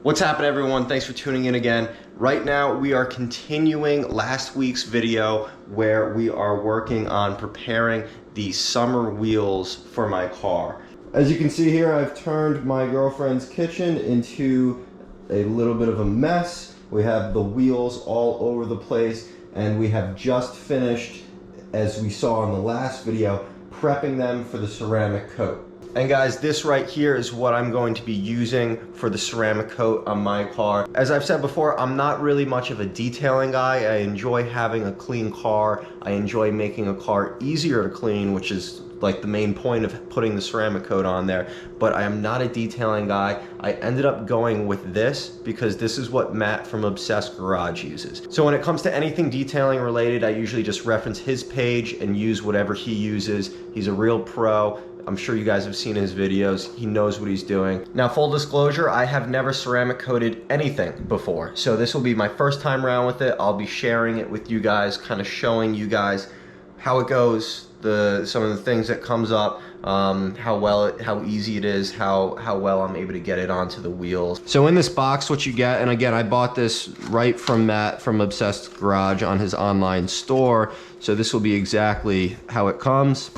What's happening, everyone? Thanks for tuning in again. Right now we are continuing last week's video where we are working on preparing the summer wheels for my car. As you can see here, I've turned my girlfriend's kitchen into a little bit of a mess. We have the wheels all over the place, and we have just finished, as we saw in the last video, prepping them for the ceramic coat. And guys, this right here is what I'm going to be using for the ceramic coat on my car. As I've said before, I'm not really much of a detailing guy. I enjoy having a clean car. I enjoy making a car easier to clean, which is like the main point of putting the ceramic coat on there. But I am not a detailing guy. I ended up going with this because this is what Matt from Obsessed Garage uses. So when it comes to anything detailing related, I usually just reference his page and use whatever he uses. He's a real pro. I'm sure you guys have seen his videos. He knows what he's doing. Now, full disclosure, I have never ceramic coated anything before. So this will be my first time around with it. I'll be sharing it with you guys, kind of showing you guys how it goes, some of the things that comes up, how easy it is, how well I'm able to get it onto the wheels. So in this box, what you get, and again, I bought this right from Matt from Obsessed Garage on his online store. So this will be exactly how it comes.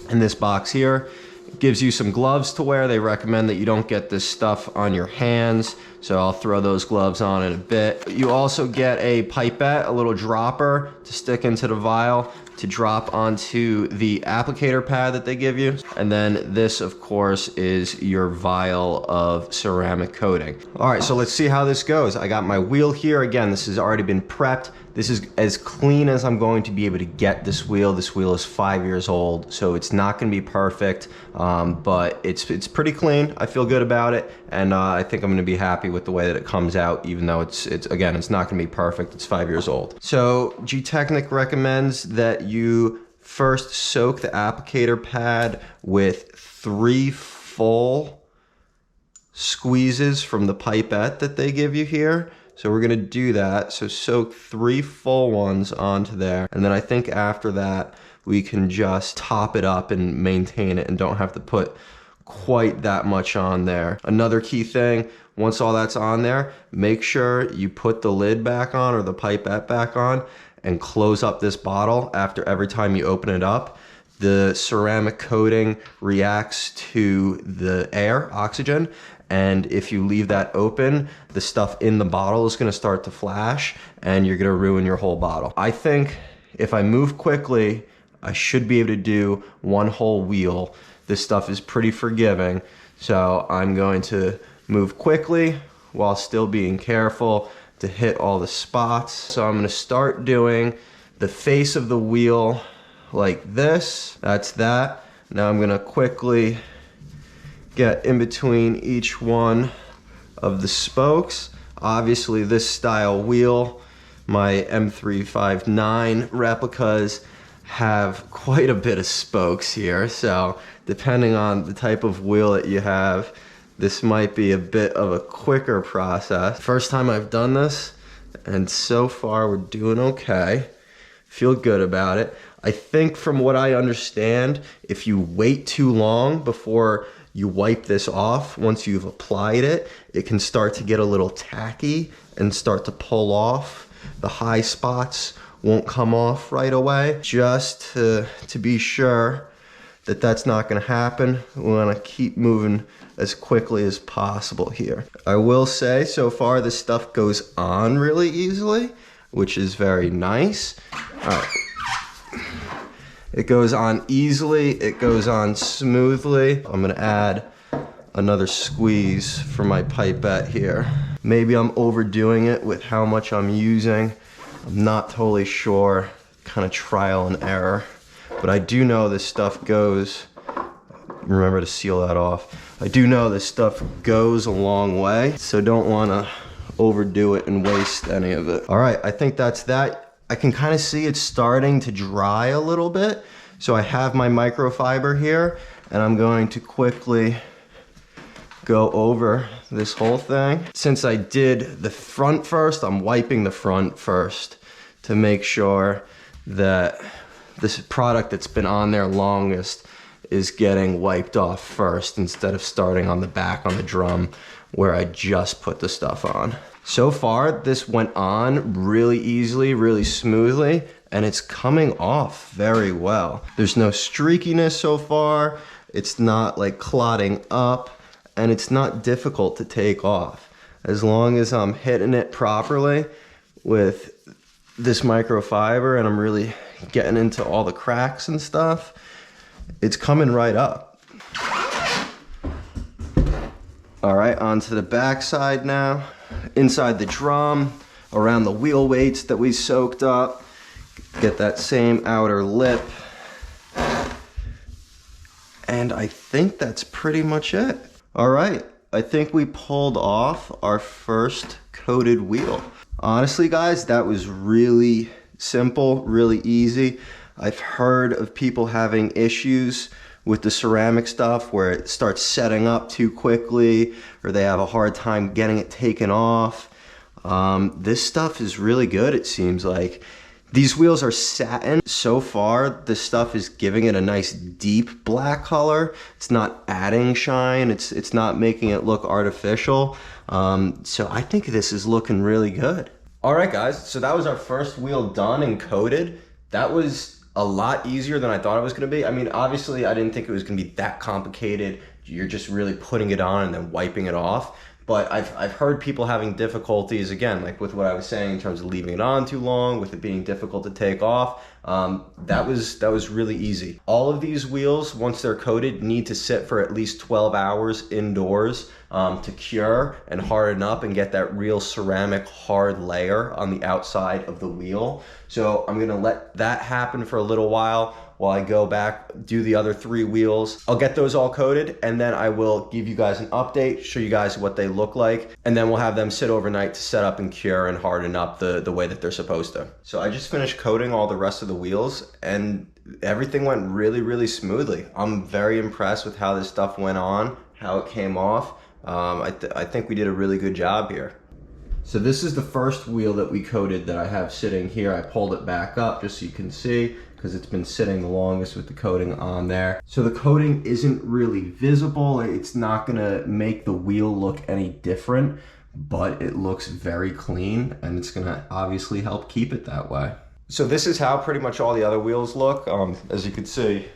In this box here, it gives you some gloves to wear. They recommend that you don't get this stuff on your hands, so I'll throw those gloves on in a bit. You also get a pipette, a little dropper to stick into the vial to drop onto the applicator pad that they give you. And then this, of course, is your vial of ceramic coating. All right, so let's see how this goes. I got my wheel here. Again, this has already been prepped. This is as clean as I'm going to be able to get this wheel. This wheel is 5 years old, so it's not gonna be perfect, but it's pretty clean. I feel good about it, and I think I'm gonna be happy with the way that it comes out, even though it's again, it's not gonna be perfect. It's 5 years old. So G-Technic recommends that you first soak the applicator pad with 3 full squeezes from the pipette that they give you here. So we're gonna do that. So soak 3 full ones onto there. And then I think after that, we can just top it up and maintain it and don't have to put quite that much on there. Another key thing, once all that's on there, make sure you put the lid back on or the pipette back on and close up this bottle after every time you open it up. The ceramic coating reacts to the air, oxygen, and if you leave that open, the stuff in the bottle is gonna start to flash and you're gonna ruin your whole bottle. I think if I move quickly, I should be able to do 1 whole wheel. This stuff is pretty forgiving, so I'm going to move quickly while still being careful to hit all the spots. So I'm gonna start doing the face of the wheel like this. That's that. Now I'm gonna quickly get in between each one of the spokes. Obviously this style wheel, my M359 replicas have quite a bit of spokes here. So depending on the type of wheel that you have, this might be a bit of a quicker process. First time I've done this, and so far we're doing okay. Feel good about it. I think from what I understand, if you wait too long before you wipe this off, once you've applied it, it can start to get a little tacky and start to pull off. The high spots won't come off right away. Just to be sure that that's not gonna happen, we wanna keep moving as quickly as possible here. I will say, so far this stuff goes on really easily, which is very nice. All right. It goes on easily, it goes on smoothly. I'm gonna add another squeeze for my pipette here. Maybe I'm overdoing it with how much I'm using. I'm not totally sure, kind of trial and error. But I do know this stuff goes, remember to seal that off. I do know this stuff goes a long way, so don't wanna overdo it and waste any of it. All right, I think that's that. I can kind of see it's starting to dry a little bit. So I have my microfiber here, and I'm going to quickly go over this whole thing. Since I did the front first, I'm wiping the front first to make sure that this product that's been on there longest is getting wiped off first instead of starting on the back on the drum where I just put the stuff on. So far, this went on really easily, really smoothly, and it's coming off very well. There's no streakiness so far. It's not like clotting up, and it's not difficult to take off. As long as I'm hitting it properly with this microfiber and I'm really getting into all the cracks and stuff, it's coming right up. All right, onto the back side now. Inside the drum, around the wheel weights that we soaked up. Get that same outer lip. And I think that's pretty much it. All right, I think we pulled off our first coated wheel. Honestly, guys, that was really simple, really easy. I've heard of people having issues with the ceramic stuff where it starts setting up too quickly, or they have a hard time getting it taken off. This stuff is really good, it seems like. These wheels are satin. So far, this stuff is giving it a nice deep black color. It's not adding shine. It's not making it look artificial. So I think this is looking really good. All right, guys, so that was our first wheel done and coated. That was a lot easier than I thought it was gonna be. I mean, obviously, I didn't think it was gonna be that complicated. You're just really putting it on and then wiping it off. But I've heard people having difficulties, again, like with what I was saying in terms of leaving it on too long, with it being difficult to take off. That was really easy. All of these wheels, once they're coated, need to sit for at least 12 hours indoors to cure and harden up and get that real ceramic hard layer on the outside of the wheel. So I'm gonna let that happen for a little while I go back, do the other 3 wheels. I'll get those all coated, and then I will give you guys an update, show you guys what they look like, and then we'll have them sit overnight to set up and cure and harden up the way that they're supposed to. So I just finished coating all the rest of the wheels, and everything went really, really smoothly. I'm very impressed with how this stuff went on, how it came off. I think we did a really good job here. So this is the first wheel that we coated that I have sitting here. I pulled it back up just so you can see, because it's been sitting the longest with the coating on there. So the coating isn't really visible. It's not gonna make the wheel look any different, but it looks very clean, and it's gonna obviously help keep it that way. So this is how pretty much all the other wheels look. As you can see,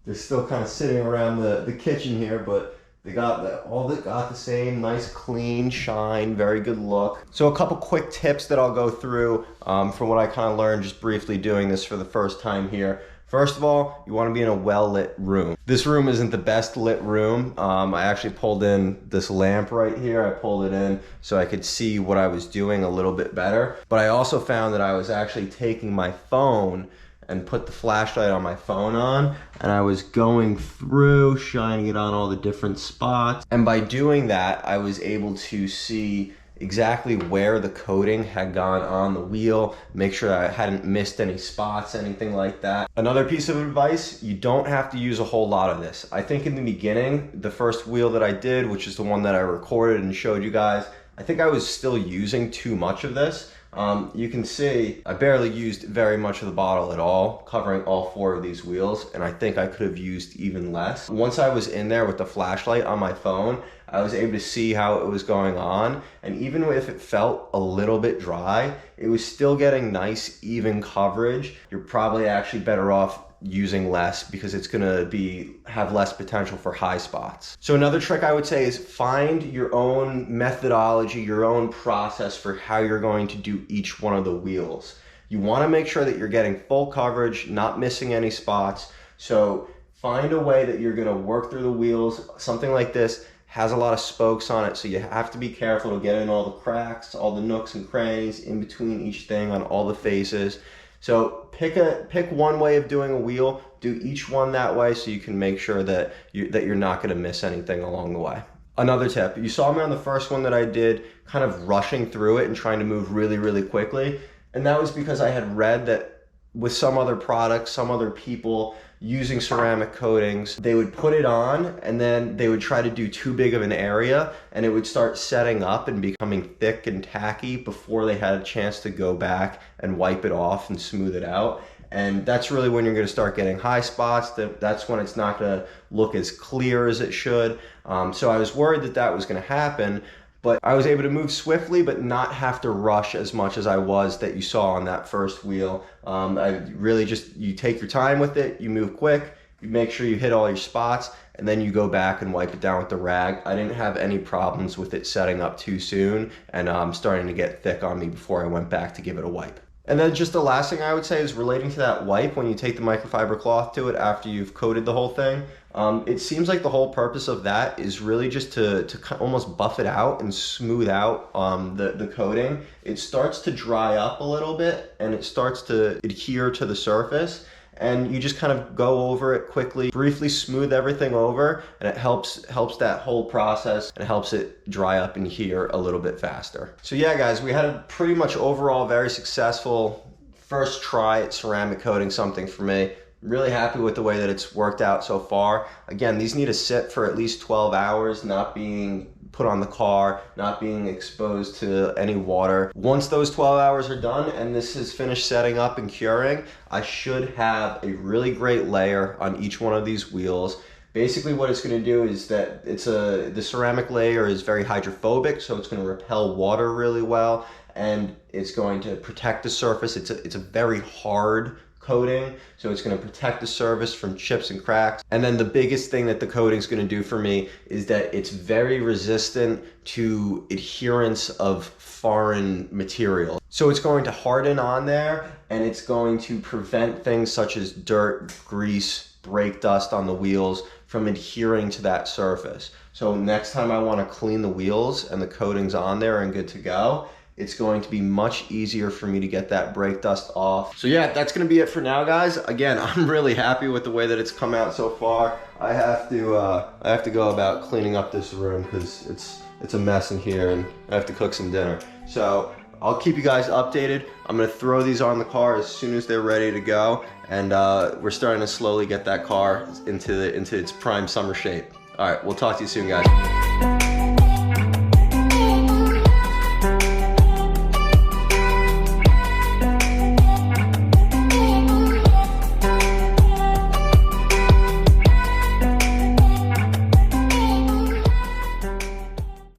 they're still kind of sitting around the kitchen here, but they got the same nice clean shine, very good look. So a couple quick tips that I'll go through from what I kind of learned just briefly doing this for the first time here. First of all, you want to be in a well-lit room. This room isn't the best lit room. I actually pulled in this lamp right here. I pulled it in so I could see what I was doing a little bit better. But I also found that I was actually taking my phone and put the flashlight on my phone on, and I was going through, shining it on all the different spots. And by doing that, I was able to see exactly where the coating had gone on the wheel, make sure that I hadn't missed any spots, anything like that. Another piece of advice, you don't have to use a whole lot of this. I think in the beginning, the first wheel that I did, which is the one that I recorded and showed you guys, I think I was still using too much of this. You can see I barely used very much of the bottle at all, covering all 4 of these wheels, and I think I could have used even less. Once I was in there with the flashlight on my phone, I was able to see how it was going on, and even if it felt a little bit dry, it was still getting nice, even coverage. You're probably actually better off using less because it's gonna have less potential for high spots. So another trick I would say is find your own methodology, your own process for how you're going to do each one of the wheels. You wanna make sure that you're getting full coverage, not missing any spots. So find a way that you're gonna work through the wheels. Something like this has a lot of spokes on it, so you have to be careful to get in all the cracks, all the nooks and crannies in between each thing on all the faces. So pick one way of doing a wheel, do each one that way so you can make sure that you're not gonna miss anything along the way. Another tip, you saw me on the first one that I did kind of rushing through it and trying to move really, really quickly. And that was because I had read that with some other products, some other people using ceramic coatings, they would put it on and then they would try to do too big of an area and it would start setting up and becoming thick and tacky before they had a chance to go back and wipe it off and smooth it out. And that's really when you're going to start getting high spots. That's when it's not going to look as clear as it should. So I was worried that that was going to happen, but I was able to move swiftly but not have to rush as much as I was that you saw on that first wheel. I really just, you take your time with it, you move quick, you make sure you hit all your spots, and then you go back and wipe it down with the rag. I didn't have any problems with it setting up too soon and starting to get thick on me before I went back to give it a wipe. And then just the last thing I would say is relating to that wipe, when you take the microfiber cloth to it after you've coated the whole thing, it seems like the whole purpose of that is really just to almost buff it out and smooth out the coating. It starts to dry up a little bit and it starts to adhere to the surface. And you just kind of go over it quickly, briefly smooth everything over, and it helps that whole process and helps it dry up in here a little bit faster. So yeah, guys, we had a pretty much overall very successful first try at ceramic coating something for me. Really happy with the way that it's worked out so far. Again, these need to sit for at least 12 hours, not being put on the car, not being exposed to any water. Once those 12 hours are done and this is finished setting up and curing, I should have a really great layer on each one of these wheels. Basically what it's going to do is that the ceramic layer is very hydrophobic, so it's going to repel water really well, and it's going to protect the surface. It's a very hard coating, so it's going to protect the surface from chips and cracks. And then the biggest thing that the coating is going to do for me is that it's very resistant to adherence of foreign material. So it's going to harden on there, and it's going to prevent things such as dirt, grease, brake dust on the wheels from adhering to that surface. So next time I want to clean the wheels and the coating's on there and good to go, it's going to be much easier for me to get that brake dust off. So yeah, that's gonna be it for now, guys. Again, I'm really happy with the way that it's come out so far. I have to go about cleaning up this room because it's a mess in here, and I have to cook some dinner. So I'll keep you guys updated. I'm gonna throw these on the car as soon as they're ready to go, and we're starting to slowly get that car into its prime summer shape. All right, we'll talk to you soon, guys.